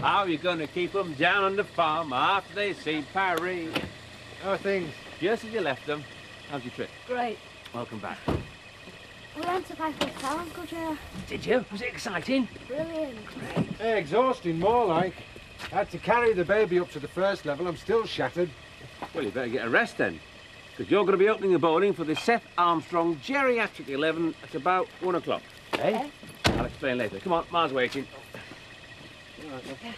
How are you going to keep them down on the farm after they see Paris? How are things? Just as you left them. How's your trip? Great. Welcome back. We went to Piper's Hotel, Uncle Joe. Did you? Was it exciting? Brilliant. Hey, exhausting, more like. I had to carry the baby up to the first level. I'm still shattered. Well, you better get a rest then. Because you're going to be opening the bowling for the Seth Armstrong Geriatric 11 at about 1 o'clock. Eh? I'll explain later. Come on, Ma's waiting. Right, okay.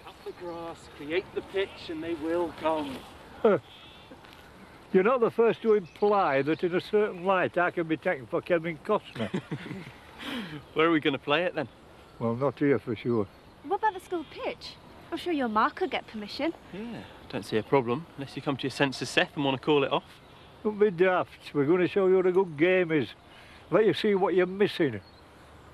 Up the grass, create the pitch, and they will come. You're not the first to imply that in a certain light I can be taken for Kevin Costner. Where are we going to play it then? Well, not here for sure. What about the school pitch? I'm sure your ma could get permission. Yeah, don't see a problem, unless you come to your senses, Seth, and want to call it off. Don't be daft. We're going to show you what a good game is. Let you see what you're missing.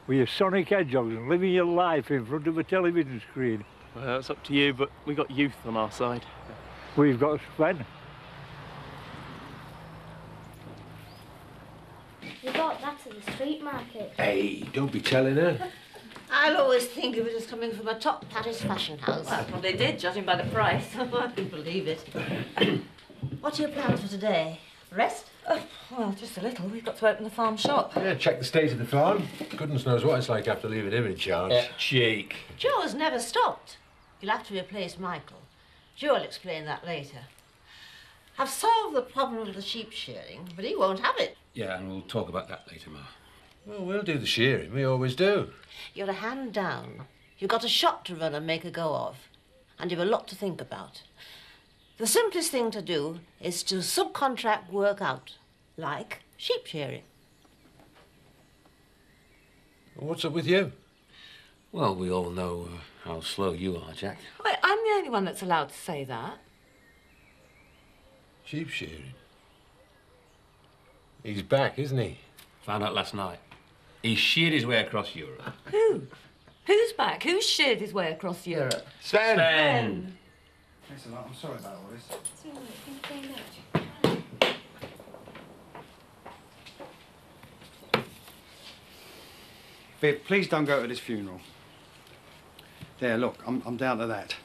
With your Sonic Hedgehogs and living your life in front of a television screen. Well, it's up to you, but we got youth on our side. We've got Sven. We bought that at the street market. Hey, don't be telling her. I'll always think of it as coming from a top Paris fashion house. Well, I probably did, judging by the price. I can believe it. What are your plans for today? Rest? Well, just a little. We've got to open the farm shop. Yeah, check the state of the farm. Goodness knows what it's like after leaving him in charge. Cheek. Joe's never stopped. You'll have to replace Michael. Joe will explain that later. I've solved the problem of the sheep shearing, but he won't have it. Yeah, and we'll talk about that later, Ma. Well, we'll do the shearing. We always do. You're a hand down. You've got a shop to run and make a go of. And you've a lot to think about. The simplest thing to do is to subcontract work out, like sheep shearing. What's up with you? Well, we all know how slow you are, Jack. Wait, I'm the only one that's allowed to say that. Sheep shearing. He's back, isn't he? Found out last night. He sheared his way across Europe. Who? Who's back? Who's sheared his way across Europe? Sven! Ben! Thanks a lot. I'm sorry about all this. It's all right. Thank you very much. Viv, please don't go to this funeral. There, look, I'm down to that.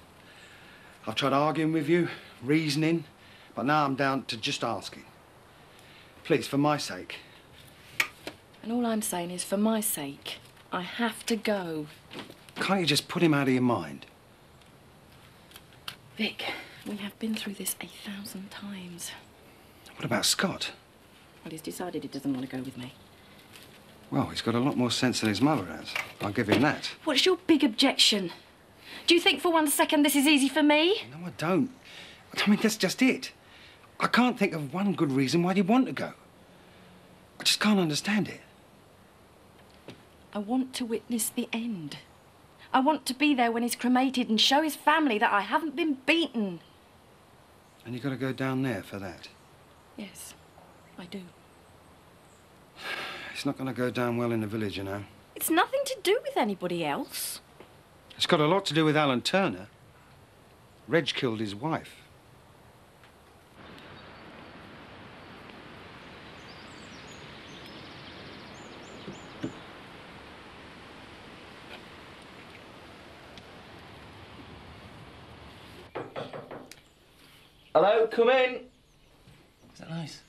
I've tried arguing with you, reasoning, but now I'm down to just asking. Please, for my sake. And all I'm saying is, for my sake, I have to go. Can't you just put him out of your mind? Vic, we have been through this 1,000 times. What about Scott? Well, he's decided he doesn't want to go with me. Well, he's got a lot more sense than his mother has. I'll give him that. What's your big objection? Do you think for 1 second this is easy for me? No, I don't. I mean, that's just it. I can't think of one good reason why you'd want to go. I just can't understand it. I want to witness the end. I want to be there when he's cremated and show his family that I haven't been beaten. And you've got to go down there for that? Yes, I do. It's not going to go down well in the village, you know. It's nothing to do with anybody else. It's got a lot to do with Alan Turner. Reg killed his wife. Hello, come in. Is that nice?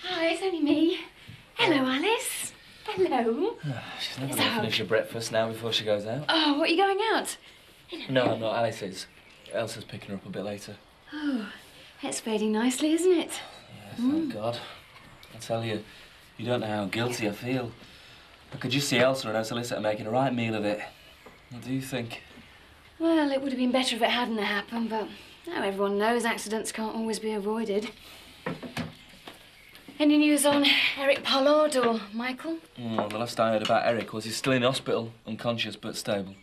Hi, it's only me. Hello, Alice. Hello. She's never going to finish her breakfast now before she goes out. Oh, what, are you going out? No, I'm not. Alice is. Elsa's picking her up a bit later. Oh, it's fading nicely, isn't it? Yeah, thank God. I tell you, you don't know how guilty I feel. I could just see Elsa and her solicitor making a right meal of it. What do you think? Well, it would have been better if it hadn't happened, but now everyone knows accidents can't always be avoided. Any news on Eric Pollard or Michael? The last I heard about Eric was he's still in hospital, unconscious but stable.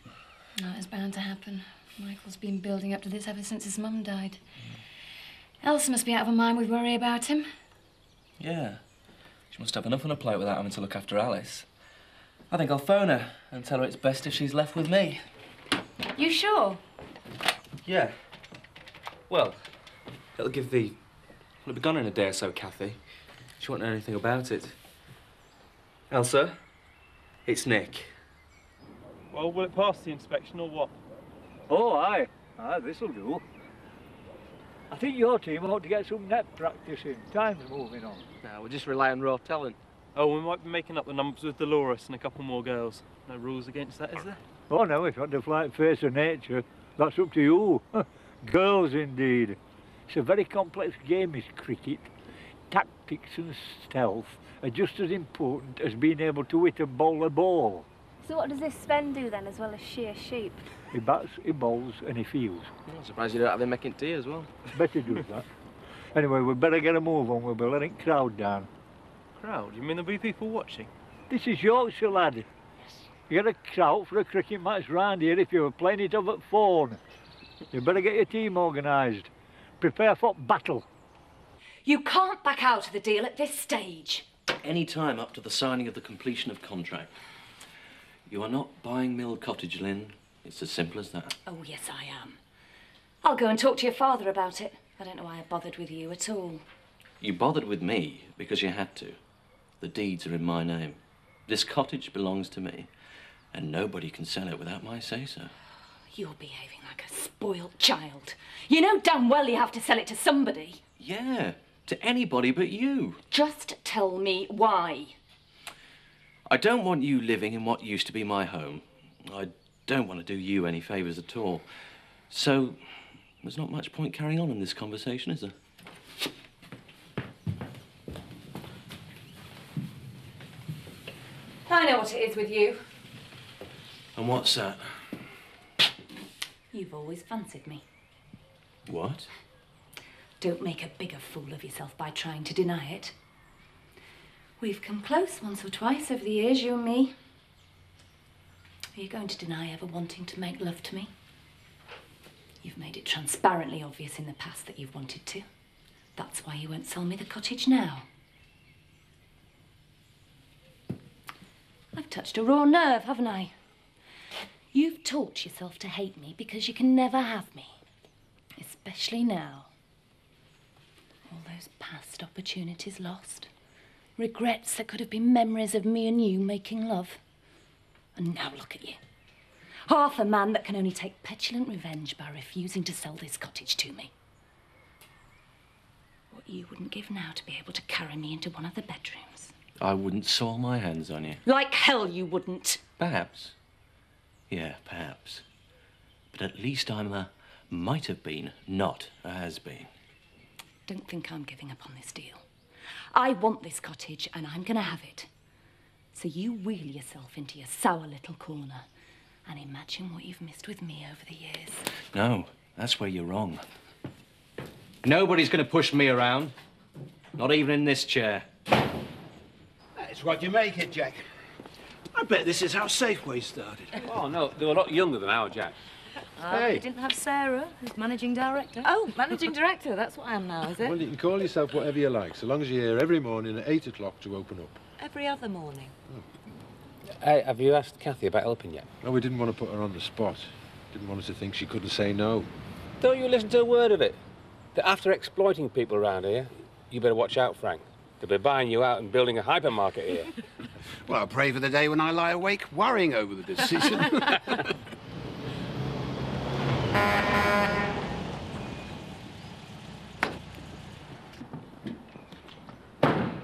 That is bound to happen. Michael's been building up to this ever since his mum died. Elsa must be out of her mind with worry about him. Yeah. She must have enough on her plate without having to look after Alice. I think I'll phone her and tell her it's best if she's left with me. You sure? Yeah. Well, it'll give the... It'll be gone in a day or so, Kathy. She won't know anything about it. Elsa, it's Nick. Well, will it pass the inspection or what? Oh, aye. Aye, this'll do. I think your team ought to get some net practice in. Time's moving on. No, we'll just rely on raw talent. Oh, we might be making up the numbers with Dolores and a couple more girls. No rules against that, is there? Oh, no, it's not the flight face of nature. That's up to you. Girls, indeed. It's a very complex game, is cricket. Tactics and stealth are just as important as being able to hit and bowl a ball. So what does this Sven do then, as well as shear sheep? He bats, he bowls, and he fields. I'm surprised you don't have him making tea as well. Better do that. Anyway, we'd better get a move on. We'll be letting crowd down. Crowd? You mean there'll be people watching? This is Yorkshire, lad. You get a crowd for a cricket match round here if you were playing it up at phone. You better get your team organised. Prepare for battle. You can't back out of the deal at this stage. Any time up to the signing of the completion of contract. You are not buying Mill Cottage, Lynn. It's as simple as that. Oh, yes, I am. I'll go and talk to your father about it. I don't know why I bothered with you at all. You bothered with me because you had to. The deeds are in my name. This cottage belongs to me, and nobody can sell it without my say-so. You're behaving like a spoilt child. You know damn well you have to sell it to somebody. Yeah, to anybody but you. Just tell me why. I don't want you living in what used to be my home. I don't want to do you any favours at all. So, there's not much point carrying on in this conversation, is there? I know what it is with you. And what's that? You've always fancied me. What? Don't make a bigger fool of yourself by trying to deny it. We've come close once or twice over the years, you and me. Are you going to deny ever wanting to make love to me? You've made it transparently obvious in the past that you've wanted to. That's why you won't sell me the cottage now. I've touched a raw nerve, haven't I? You've taught yourself to hate me because you can never have me. Especially now. All those past opportunities lost. Regrets that could have been memories of me and you making love. And now look at you. Half a man that can only take petulant revenge by refusing to sell this cottage to me. What you wouldn't give now to be able to carry me into one of the bedrooms. I wouldn't soil my hands on you. Like hell you wouldn't. Perhaps. Yeah, perhaps. But at least I'm a might have been, not a has been. Don't think I'm giving up on this deal. I want this cottage and I'm going to have it. So you wheel yourself into your sour little corner and imagine what you've missed with me over the years. No, that's where you're wrong. Nobody's going to push me around. Not even in this chair. That's what you make it, Jack. I bet this is how Safeway started. Oh, no, they were a lot younger than our Jack. We didn't have Sarah as managing director. Oh, managing director, that's what I am now, is it? Well, you can call yourself whatever you like, so long as you're here every morning at 8 o'clock to open up. Every other morning. Hey, have you asked Kathy about helping yet? No, we didn't want to put her on the spot. Didn't want her to think she couldn't say no. Don't you listen to a word of it. That after exploiting people around here, you better watch out, Frank. They'll be buying you out and building a hypermarket here. Well, I pray for the day when I lie awake worrying over the decision.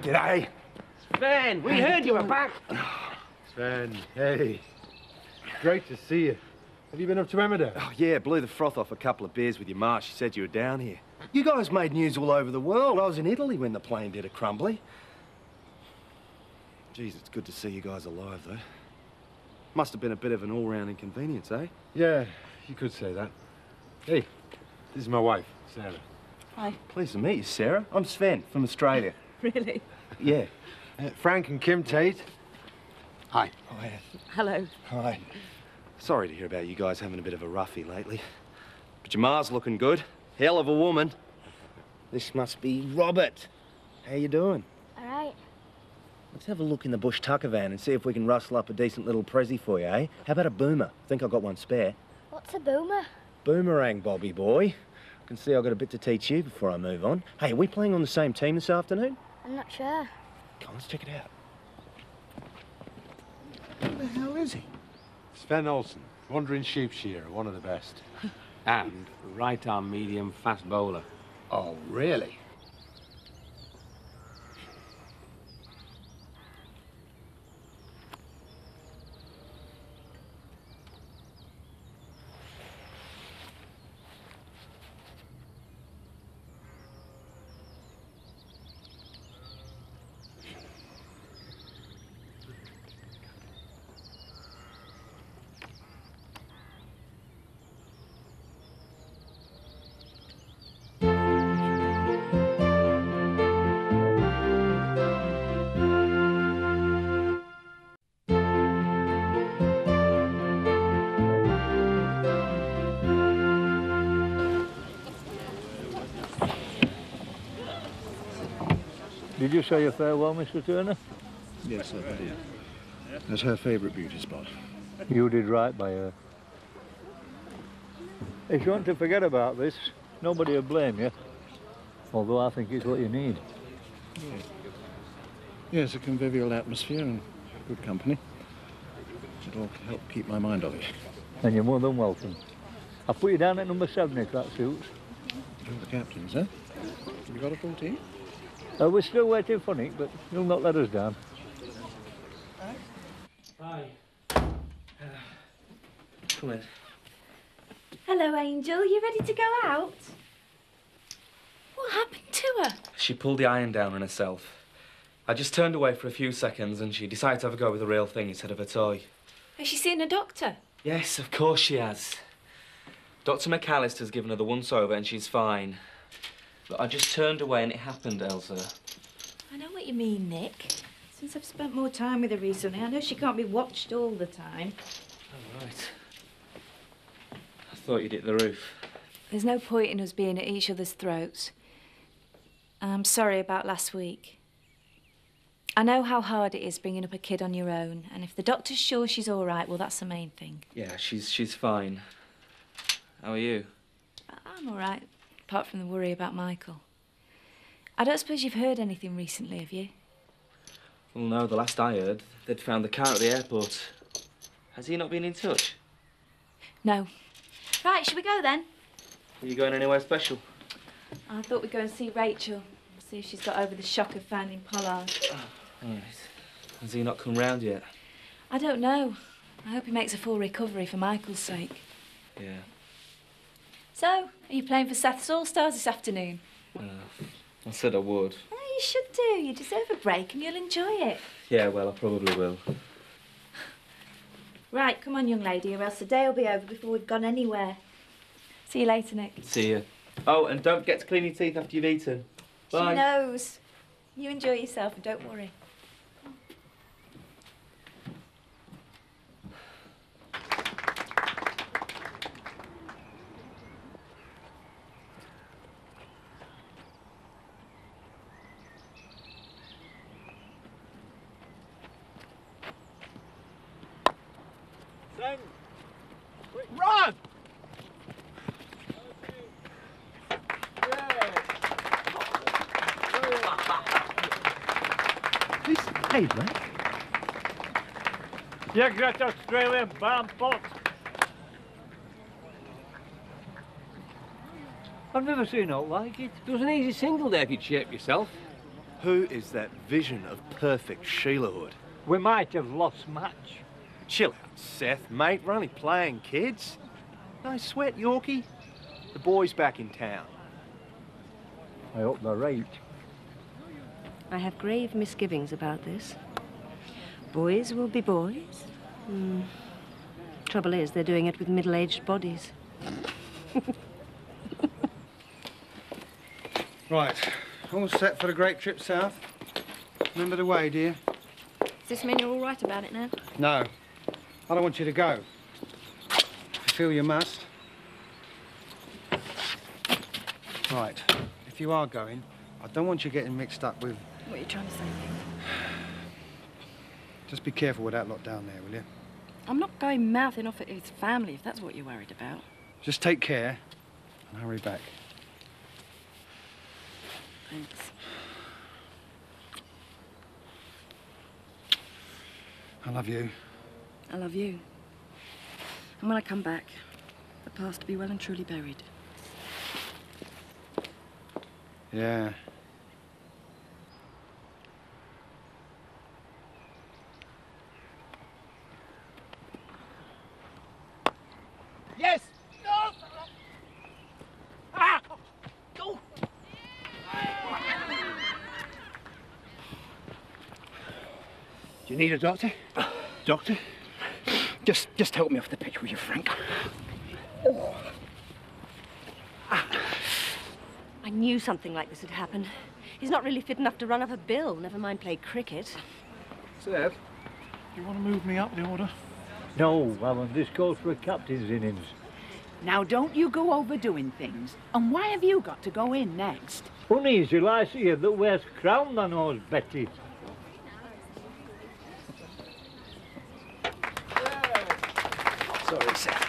G'day. Sven, we heard you were back. Sven, hey. Great to see you. Have you been up to Emmerdale? Oh, yeah, blew the froth off a couple of beers with your ma. She said you were down here. You guys made news all over the world. I was in Italy when the plane did a crumbly. Geez, it's good to see you guys alive, though. Must have been a bit of an all-round inconvenience, eh? Yeah, you could say that. Hey, this is my wife, Sarah. Hi. Pleased to meet you, Sarah. I'm Sven from Australia. Really? Yeah. Frank and Kim Tate. Hi. Hi. Hello. Hi. Sorry to hear about you guys having a bit of a roughie lately. But your ma's looking good. Hell of a woman. This must be Robert. How you doing? All right. Let's have a look in the bush tucker van and see if we can rustle up a decent little prezi for you, eh? How about a boomer? Think I've got one spare. What's a boomer? Boomerang, Bobby boy. I can see I've got a bit to teach you before I move on. Hey, are we playing on the same team this afternoon? I'm not sure. Come on, let's check it out. Where the hell is he? Sven Olsen, wandering sheep shearer, one of the best. And right-arm medium fast bowler. Oh, really? Did you say your farewell, Mr. Turner? Yes, I did. That's her favourite beauty spot. You did right by her. If you want to forget about this, nobody will blame you. Although I think it's what you need. Yeah. Yes, a convivial atmosphere and good company. It'll help keep my mind off it. And you're more than welcome. I'll put you down at number 7 if that suits. You're the captain, sir? Have you got a full team? We're still waiting for Nick, but he'll not let us down. Hi. Come in. Hello, Angel. You ready to go out? What happened to her? She pulled the iron down on herself. I just turned away for a few seconds and she decided to have a go with the real thing instead of a toy. Has she seen a doctor? Yes, of course she has. Dr. McAllister's given her the once-over and she's fine. But I just turned away and it happened, Elsa. I know what you mean, Nick. Since I've spent more time with her recently, I know she can't be watched all the time. Oh, right. I thought you'd hit the roof. There's no point in us being at each other's throats. I'm sorry about last week. I know how hard it is bringing up a kid on your own, and if the doctor's sure she's all right, well, that's the main thing. Yeah, she's fine. How are you? I'm all right, apart from the worry about Michael. I don't suppose you've heard anything recently, have you? Well, no, the last I heard, they'd found the car at the airport. Has he not been in touch? No. Right, shall we go then? Are you going anywhere special? I thought we'd go and see Rachel, see if she's got over the shock of finding Pollard. All right. Has he not come round yet? I don't know. I hope he makes a full recovery for Michael's sake. Yeah. So, are you playing for Seth's All-Stars this afternoon? I said I would. Oh, you should do. You deserve a break and you'll enjoy it. Yeah, well, I probably will. Right, come on, young lady, or else the day will be over before we've gone anywhere. See you later, Nick. See you. Oh, and don't forget to clean your teeth after you've eaten. Bye. She knows. You enjoy yourself and don't worry. Run! This Adler? You great Australian barn pot. I've never seen out like it. There was an easy single there if you'd shape yourself. Who is that vision of perfect Sheilahood? We might have lost match. Chill out, Seth, mate. We're only playing, kids. No sweat, Yorkie. The boy's back in town. I hope they're right. I have grave misgivings about this. Boys will be boys. Trouble is, they're doing it with middle-aged bodies. Right, all set for the great trip south? Remember the way, dear? Does this mean you're all right about it now? No, I don't want you to go. If you feel you must. Right, if you are going, I don't want you getting mixed up with... What are you trying to say, Nick? Just be careful with that lot down there, will you? I'm not going mouthing off at his family, if that's what you're worried about. Just take care and hurry back. Thanks. I love you. I love you. And when I come back, the past to be well and truly buried. Yeah. Yes! No! Ah! Go! Do you need a doctor? Doctor? Just help me off the pitch, will you, Frank? I knew something like this had happened. He's not really fit enough to run up a bill, never mind play cricket. Seth, do you want to move me up the order? No, Alan, this goes for a captain's innings. Now, don't you go overdoing things. And why have you got to go in next? Uneasy lies here that wears crown than ours, Betty. Sorry, Seth.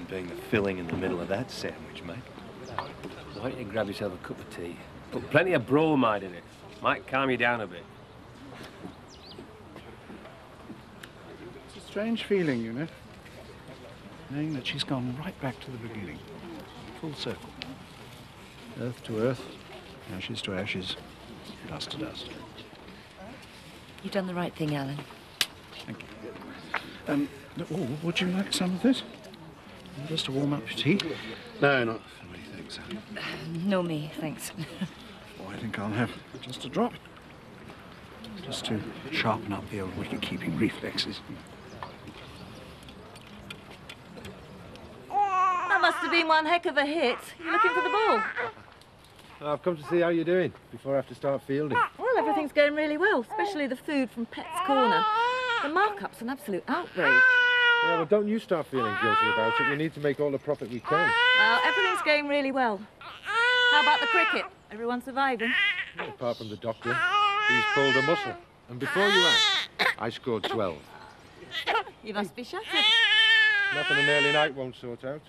Being the filling in the middle of that sandwich, mate. Why don't you grab yourself a cup of tea? Put plenty of bromide in it. Might calm you down a bit. It's a strange feeling, you know. Knowing that she's gone right back to the beginning. Full circle. Earth to earth, ashes to ashes, dust to dust. You've done the right thing, Alan. Thank you. Oh, would you like some of this? Just to warm up your tea? No, not for me, thanks. No me, thanks. Oh, I think I'll have just a drop. Just to sharpen up the old wicket-keeping reflexes. That must have been one heck of a hit. You looking for the ball? I've come to see how you're doing before I have to start fielding. Well, everything's going really well, especially the food from Pet's Corner. The markup's an absolute outrage. Yeah, well, don't you start feeling guilty about it. We need to make all the profit we can. Well, everything's going really well. How about the cricket? Everyone surviving? Well, apart from the doctor, he's pulled a muscle. And before you ask, I scored 12. You must be shattered. Nothing an early night won't sort out.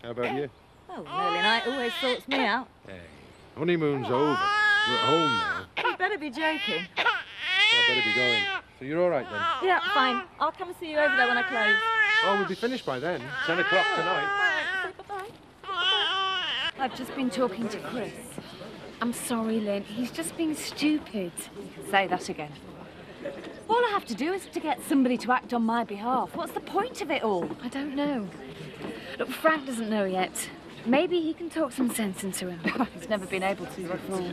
How about you? Oh, early night always sorts me out. Hey, honeymoon's over. We're at home now. You better be joking. I better be going. So you're all right then? Yeah, fine. I'll come and see you over there when I close. Oh, we'll be finished by then. 10 o'clock tonight. Say bye-bye. I've just been talking to Chris. I'm sorry, Lynn. He's just being stupid. Say that again. All I have to do is to get somebody to act on my behalf. What's the point of it all? I don't know. Look, Frank doesn't know yet. Maybe he can talk some sense into him. He's never been able to before.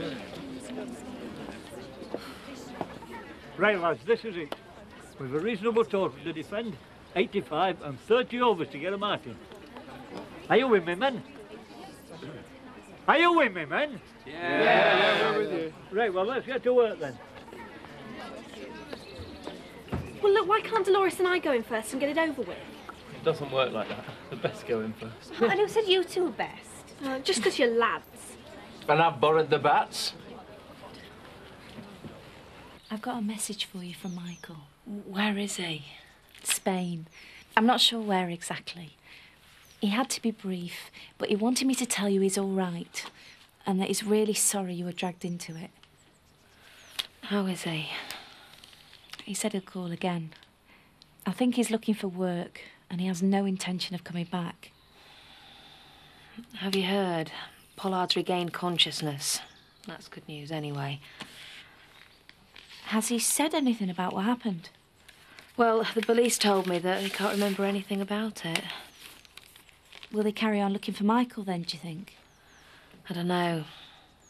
Right, lads, this is it. With a reasonable total to defend, 85 and 30 overs to get a mark in. Are you with me, men? Are you with me, men? Yeah, we're with you. Right, well, let's get to work then. Well, look, why can't Dolores and I go in first and get it over with? It doesn't work like that. The best go in first. I never said you two were best. Just because you're lads. And I've borrowed the bats. I've got a message for you from Michael. Where is he? Spain. I'm not sure where exactly. He had to be brief, but he wanted me to tell you he's all right and that he's really sorry you were dragged into it. How is he? He said he'll call again. I think he's looking for work and he has no intention of coming back. Have you heard? Pollard's regained consciousness. That's good news anyway. Has he said anything about what happened? Well, the police told me that they can't remember anything about it. Will they carry on looking for Michael then, do you think? I don't know.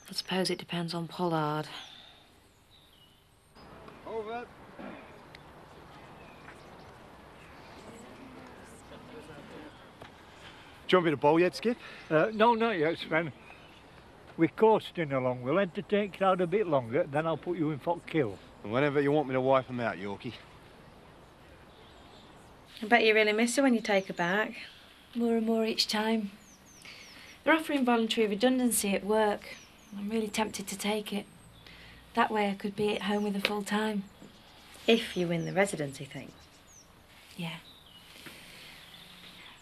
I suppose it depends on Pollard. Over. Do you want me to bowl yet, Skip? No, not yet, Sven. We're coasting along. We'll entertain crowd a bit longer, then I'll put you in for kill. And whenever you want me to wipe them out, Yorkie. I bet you really miss her when you take her back. More and more each time. They're offering voluntary redundancy at work. I'm really tempted to take it. That way I could be at home with her full time. If you win the residency thing. Yeah.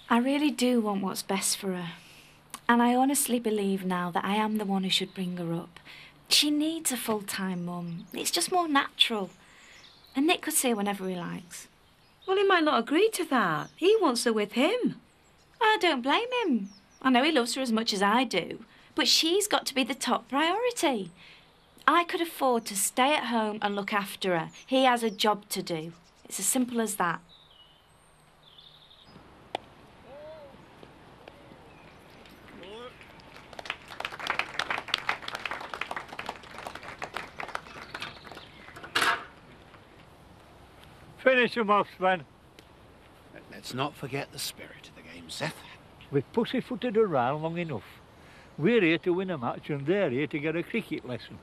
I really do want what's best for her. And I honestly believe now that I am the one who should bring her up. She needs a full-time mum. It's just more natural. And Nick could see her whenever he likes. Well, he might not agree to that. He wants her with him. I don't blame him. I know he loves her as much as I do, but she's got to be the top priority. I could afford to stay at home and look after her. He has a job to do. It's as simple as that. Finish 'em off, Sven. Let's not forget the spirit of the game, Seth. We've pussyfooted around long enough. We're here to win a match and they're here to get a cricket lesson.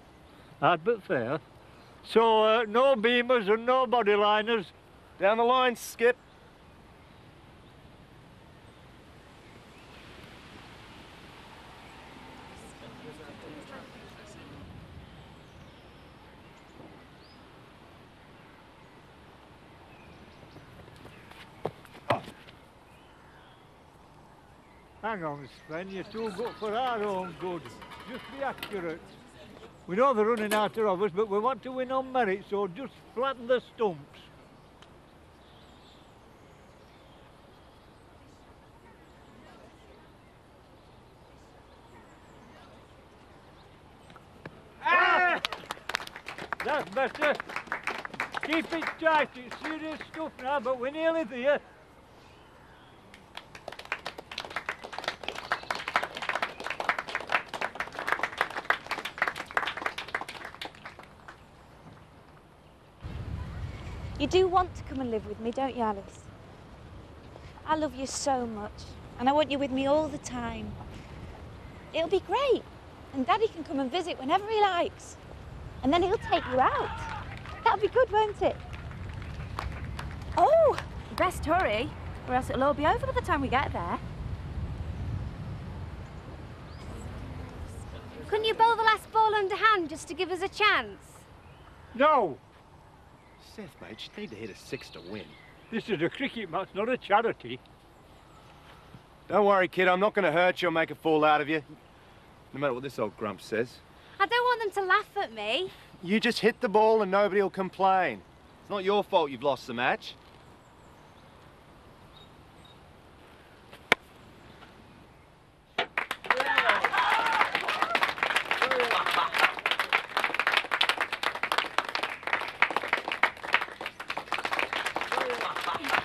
Hard but fair. So, no beamers and no bodyliners. Down the line, Skip. Hang on, Sven, you're too good for our own good. Just be accurate. We know they're running after of us, but we want to win on merit, so just flatten the stumps. Ah! That's better. Keep it tight, it's serious stuff now, but we're nearly there. You do want to come and live with me, don't you, Alice? I love you so much, and I want you with me all the time. It'll be great, and Daddy can come and visit whenever he likes. And then he'll take you out. That'll be good, won't it? Oh, best hurry, or else it'll all be over by the time we get there. Couldn't you bowl the last ball underhand just to give us a chance? No! Seth, mate, you need to hit a 6 to win. This is a cricket match, not a charity. Don't worry, kid, I'm not going to hurt you or make a fool out of you. No matter what this old grump says. I don't want them to laugh at me. You just hit the ball and nobody will complain. It's not your fault you've lost the match.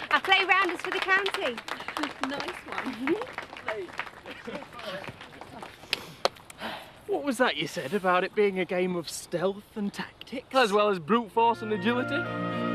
I play rounders for the county. Nice one. What was that you said about it being a game of stealth and tactics? As well as brute force and agility?